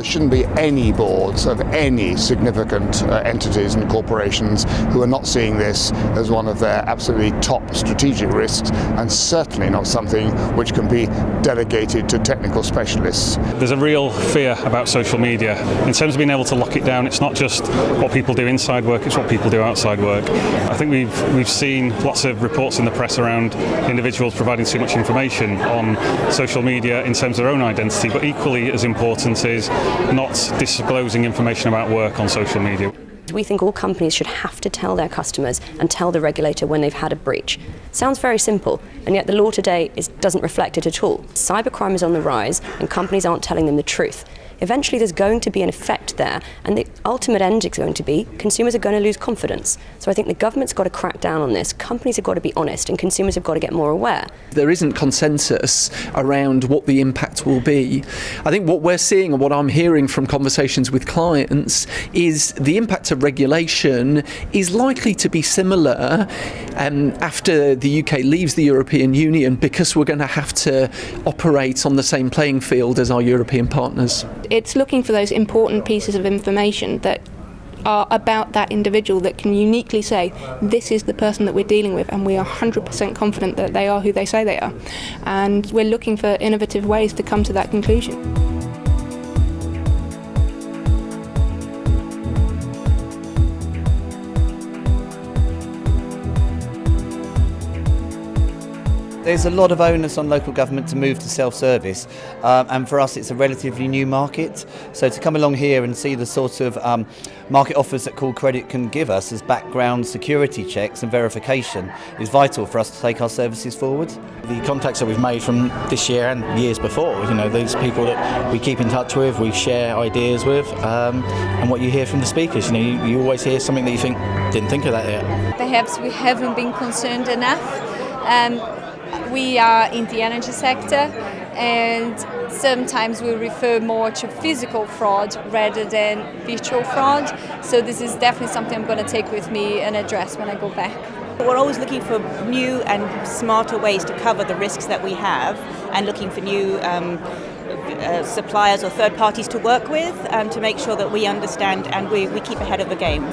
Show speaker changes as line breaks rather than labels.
shouldn't be any boards of any significant entities and corporations who are not seeing this as one of their absolutely top strategic risks, and certainly not something which can be delegated to technical specialists.
There's a real fear about social media. In terms of being able to lock it down, it's not just what people do inside work, it's what people do outside work. I think we've seen lots of reports in the press around individuals providing too much information on social media in terms of their own identity, but equally as important is not disclosing information about work on social media.
We think all companies should have to tell their customers and tell the regulator when they've had a breach. Sounds very simple, and yet the law today doesn't reflect it at all. Cybercrime is on the rise, and companies aren't telling them the truth. Eventually there's going to be an effect there, and the ultimate end is going to be consumers are going to lose confidence. So I think the government's got to crack down on this, companies have got to be honest, and consumers have got to get more aware.
There isn't consensus around what the impact will be. I think what we're seeing and what I'm hearing from conversations with clients is the impact of regulation is likely to be similar after the UK leaves the European Union, because we're going to have to operate on the same playing field as our European partners.
It's looking for those important pieces of information that are about that individual that can uniquely say, this is the person that we're dealing with, and we are 100% confident that they are who they say they are. And we're looking for innovative ways to come to that conclusion.
There's a lot of onus on local government to move to self-service, and for us it's a relatively new market. So to come along here and see the sort of market offers that Call Credit can give us as background security checks and verification is vital for us to take our services forward.
The contacts that we've made from this year and years before, these people that we keep in touch with, we share ideas with, and what you hear from the speakers, you always hear something that you think, didn't think of that yet.
Perhaps we haven't been concerned enough. We are in the energy sector, and sometimes we refer more to physical fraud rather than virtual fraud. So this is definitely something I'm going to take with me and address when I go back.
We're always looking for new and smarter ways to cover the risks that we have, and looking for new suppliers or third parties to work with to make sure that we understand and we keep ahead of the game.